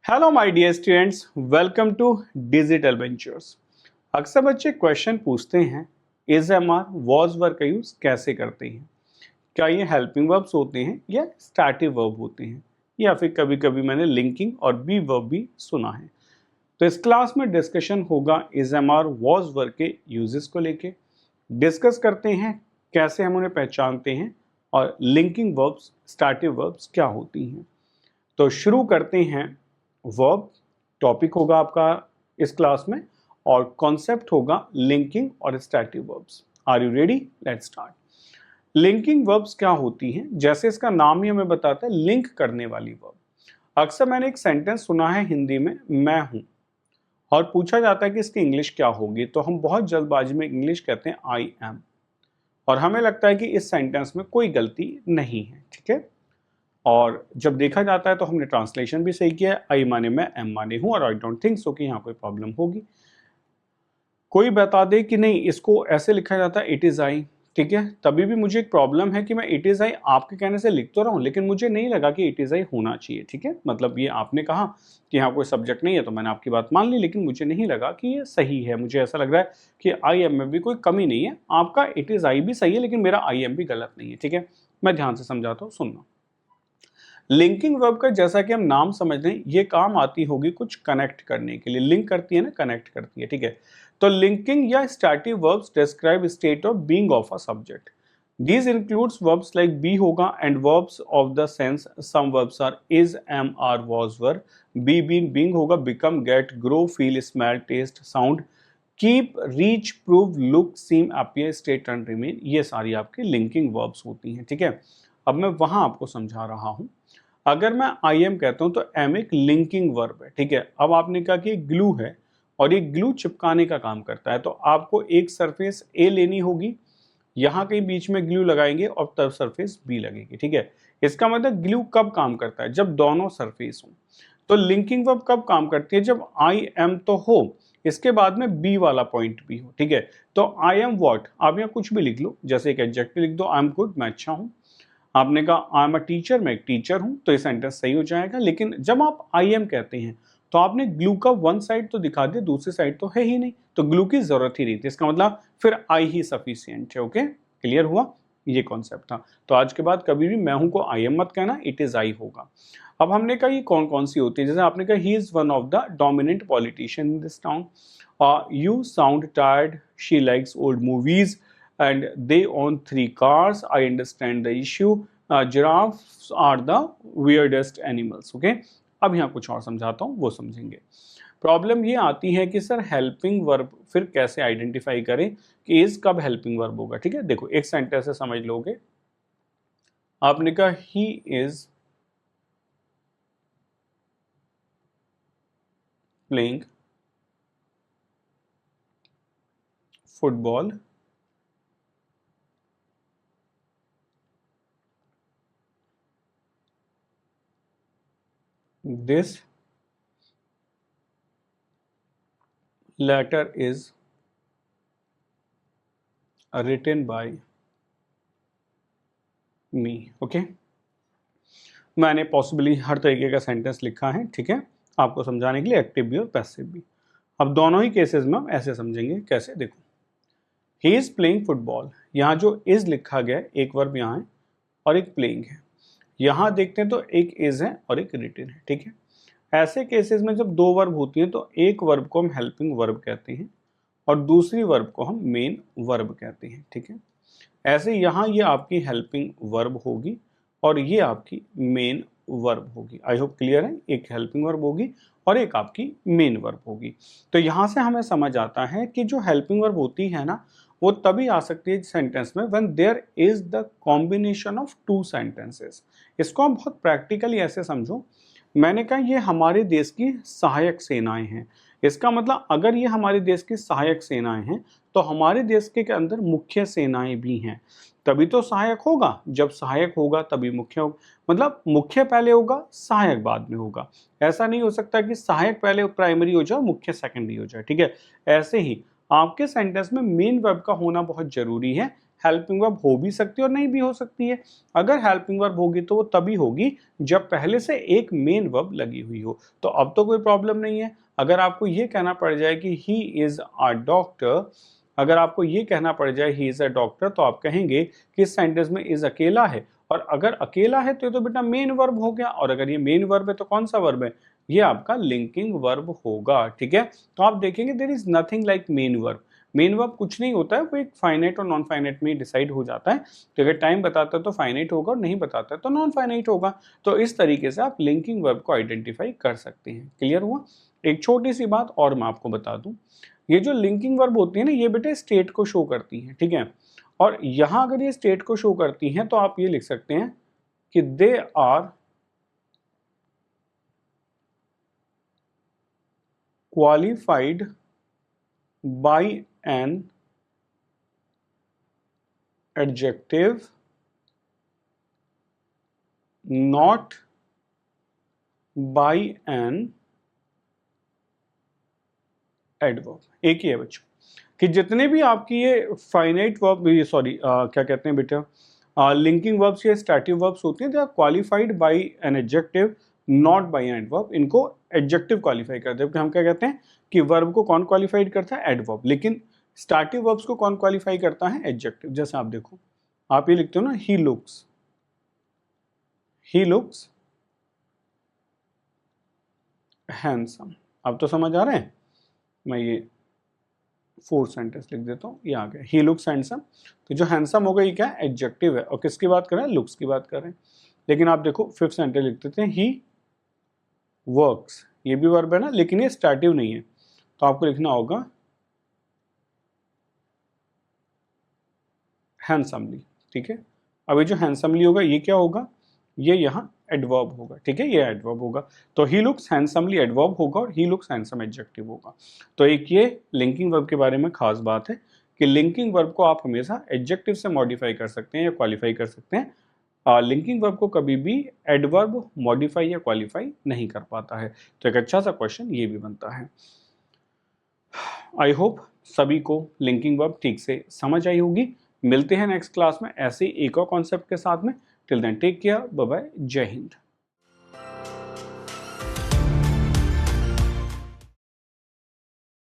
Hello my dear students, welcome to Digital Ventures. अक्सर बच्चे question पूछते हैं is am are was verb का यूज कैसे करते हैं। क्या ये हेल्पिंग वर्ब्स होते हैं या स्टैटिव वर्ब होते हैं, या फिर कभी कभी मैंने लिंकिंग और बी वर्ब भी सुना है। तो इस क्लास में डिस्कशन होगा is am are was verb के यूजेस को लेके। डिस्कस करते हैं कैसे हम उन्हें पहचानते हैं और लिंकिंग वर्ब्स स्टैटिव वर्ब्स क्या होती हैं। तो शुरू करते हैं। वर्ब टॉपिक होगा आपका इस क्लास में और कॉन्सेप्ट होगा लिंकिंग और stative verbs. Are you ready? Let's start. Linking verbs क्या होती हैं? जैसे इसका नाम ही हमें बताता है, लिंक करने वाली वर्ब। अक्सर मैंने एक सेंटेंस सुना है हिंदी में, मैं हूं, और पूछा जाता है कि इसकी इंग्लिश क्या होगी, तो हम बहुत जल्दबाजी में इंग्लिश कहते हैं आई एम, और हमें लगता है कि इस सेंटेंस में कोई गलती नहीं है। ठीक है, और जब देखा जाता है तो हमने ट्रांसलेशन भी सही किया है, आई माने मैं, एम माने हूं, और आई डोंट थिंक सो कि यहाँ कोई प्रॉब्लम होगी। कोई बता दे कि नहीं इसको ऐसे लिखा जाता है इट इज आई, ठीक है, तभी भी मुझे एक प्रॉब्लम है कि मैं इट इज आई आपके कहने से लिख तो रहा हूं, लेकिन मुझे नहीं लगा कि इट इज आई होना चाहिए। ठीक है, मतलब ये आपने कहा कि यहाँ कोई सब्जेक्ट नहीं है तो मैंने आपकी बात मान ली, लेकिन मुझे नहीं लगा कि ये सही है। मुझे ऐसा लग रहा है कि आई एम में भी कोई कमी नहीं है, आपका इट इज आई भी सही है, लेकिन मेरा आई एम भी गलत नहीं है। ठीक है, मैं ध्यान से समझाता हूँ, सुनना। लिंकिंग वर्ब का जैसा कि हम नाम समझ लें, ये काम आती होगी कुछ कनेक्ट करने के लिए। लिंक करती है ना, कनेक्ट करती है। ठीक है, तो लिंकिंग या स्टैटिव verbs describe state of being of a subject. These includes verbs like be होगा and verbs of the sense. Some verbs are is, am, are, was, were. Be, been, being होगा become, get, grow, feel, smell, taste, sound, keep, reach, prove, look, seem, appear, state and remain। ये सारी आपकी linking verbs होती हैं। ठीक है, अब मैं वहां आपको समझा रहा हूं। अगर मैं आई एम कहता हूं तो एम एक लिंकिंग वर्ब है। ठीक है, अब आपने कहा कि ग्लू है और ये ग्लू चिपकाने का काम करता है, तो आपको एक सरफेस ए लेनी होगी, यहां कहीं बीच में ग्लू लगाएंगे और तब सरफेस बी लगेगी। ठीक है, इसका मतलब ग्लू कब काम करता है? जब दोनों सरफेस हो। तो लिंकिंग वर्ब कब काम करती है? जब आई एम तो हो, इसके बाद में बी वाला पॉइंट भी हो। ठीक है, तो आई एम व्हाट, आप यहाँ कुछ भी लिख लो, जैसे एक एडजेक्टिव लिख दो, आई एम गुड, मैं अच्छा हूं। आपने कहा आई एम अ टीचर, मैं एक टीचर हूं, तो ये सेंटेंस सही हो जाएगा। लेकिन जब आप आई एम कहते हैं तो आपने ग्लू का वन साइड तो दिखा दिया, दूसरी साइड तो है ही नहीं, तो ग्लू की जरूरत ही नहीं थी। इसका मतलब फिर आई ही सफिशियंट है। ओके, क्लियर हुआ? ये कॉन्सेप्ट था। तो आज के बाद कभी भी मैं हूं को आई एम मत कहना, इट इज आई होगा। अब हमने कहा ये कौन कौन सी होती है, जैसे आपने कहा he is one of the dominant politician in this town, you sound tired, she likes old movies, and they own 3 cars. I understand the issue. Giraffes are the weirdest animals. Okay, अब यहाँ कुछ और समझाता हूँ, वो समझेंगे। Problem ये आती है कि सर हेल्पिंग वर्ब फिर कैसे आइडेंटिफाई करें कि इज कब हेल्पिंग वर्ब होगा। ठीक है, देखो एक सेंटेंस से समझ लोगे। आपने कहा he is playing football this letter is written by me। Okay, मैंने पॉसिबली हर तरीके का सेंटेंस लिखा है। ठीक है, आपको समझाने के लिए, एक्टिव भी और पैसिव भी। अब दोनों ही केसेस में हम ऐसे समझेंगे। कैसे? देखो, ही इज प्लेइंग फुटबॉल, यहाँ जो इज लिखा गया है, एक वर्ब यहाँ है और एक प्लेइंग है। यहाँ देखते हैं तो एक इज है और एक रिटन है। ठीक है, ऐसे केसेस में जब दो वर्ब होती हैं तो एक वर्ब को हम हेल्पिंग वर्ब कहते हैं और दूसरी वर्ब को हम मेन वर्ब कहते हैं। ठीक है, ऐसे यहाँ ये आपकी हेल्पिंग वर्ब होगी और ये आपकी मेन वर्ब होगी। आई होप क्लियर है, एक हेल्पिंग वर्ब होगी और एक आपकी मेन वर्ब होगी। तो यहाँ से हमें समझ आता है कि जो हेल्पिंग वर्ब होती है ना, वो तभी आ सकती है सेंटेंस में when there is the combination of two sentences. इसको हम बहुत प्रैक्टिकली ऐसे समझो। मैंने कहा ये हमारे देश की सहायक सेनाएं हैं। इसका मतलब अगर ये हमारे देश की सहायक सेनाएं हैं तो हमारे देश के अंदर मुख्य सेनाएं भी हैं। तभी तो सहायक होगा, जब सहायक होगा तभी मुख्य होगा। मतलब मुख्य पहले होगा, सहायक बाद में होगा। ऐसा नहीं हो सकता कि सहायक पहले प्राइमरी हो जाए, मुख्य सेकेंडरी हो जाए। ठीक है, ऐसे ही आपके सेंटेंस में मेन वर्ब का होना बहुत जरूरी है। हेल्पिंग वर्ब हो भी सकती है और नहीं भी हो सकती है। अगर हेल्पिंग वर्ब होगी तो वो तभी होगी जब पहले से एक मेन वर्ब लगी हुई हो। तो अब तो कोई प्रॉब्लम नहीं है। अगर आपको ये कहना पड़ जाए कि ही इज अ डॉक्टर, अगर आपको ये कहना पड़ जाए ही इज अ डॉक्टर, तो आप कहेंगे कि इस सेंटेंस में इज अकेला है, और अगर अकेला है तो ये तो बेटा मेन वर्ब हो गया, और अगर ये मेन वर्ब है तो कौन सा वर्ब है, ये आपका लिंकिंग वर्ब होगा। ठीक है, तो आप देखेंगे there is nothing like main verb. Main verb कुछ नहीं होता है, वो एक फाइनाइट और नॉन फाइनाइट में डिसाइड हो जाता है। तो अगर टाइम बताता है तो फाइनाइट होगा, और नहीं बताता है तो नॉन फाइनाइट होगा। तो इस तरीके से आप लिंकिंग वर्ब को आइडेंटिफाई कर सकते हैं। क्लियर हुआ? एक छोटी सी बात और मैं आपको बता दूं, ये जो लिंकिंग वर्ब होती है ना, ये बेटे स्टेट को शो करती है। ठीक है, और यहां अगर ये स्टेट को शो करती हैं तो आप ये लिख सकते हैं कि they are qualified by an adjective not by an adverb. एक ही है बच्चों कि जितने भी आपकी ये फाइनाइट वर्ब, ये सॉरी क्या कहते हैं बेटा, लिंकिंग वर्ब्स या स्टैटिव वर्ब्स होती हैं, they are qualified by an adjective not by an adverb. इनको एडजेक्टिव क्वालिफाई करते हैं। हम क्या कहते हैं कि वर्ब को कौन क्वालिफाइड करता है, एडवर्ब, लेकिन स्टैटिव वर्ब्स को कौन क्वालिफाई करता है, एडजेक्टिव। जैसे आप देखो, आप ये लिखते हो ना, ही लुक्स हैंडसम। अब तो समझ आ रहे हैं? मैं ये 4 सेंटेंस लिख देता हूँ, ये आ गया, ही लुक्स हैंडसम। तो जो हैंडसम होगा ये क्या है, एडजेक्टिव है, और किसकी बात कर रहे हैं, लुक्स की बात कर रहे हैं। लेकिन आप देखो 5th सेंटेंस लिख देते हैं, ही वर्क्स, ये भी वर्ब है ना, लेकिन ये स्टैटिव नहीं है, तो आपको लिखना होगा हैंडसमली। ठीक है, अब ये जो हैंडसमली होगा ये क्या होगा, ये यहाँ एडवर्ब होगा। ठीक है, ये एडवर्ब होगा, तो ही लुक्स हैंडसमली एडवर्ब होगा और ही लुक्स हैंडसम एडजेक्टिव होगा। तो एक ये लिंकिंग वर्ब के बारे में खास बात है कि लिंकिंग वर्ब को आप हमेशा एडजेक्टिव से मॉडिफाई कर सकते हैं या क्वालिफाई कर सकते हैं। लिंकिंग वर्ब को कभी भी एडवर्ब मॉडिफाई या क्वालिफाई नहीं कर पाता है। तो एक अच्छा सा क्वेश्चन ये भी बनता है। आई होप सभी को लिंकिंग वर्ब ठीक से समझ आई होगी। मिलते हैं नेक्स्ट क्लास में ऐसे एक और कॉन्सेप्ट के साथ में। Till then take care, bye bye, जय हिंद।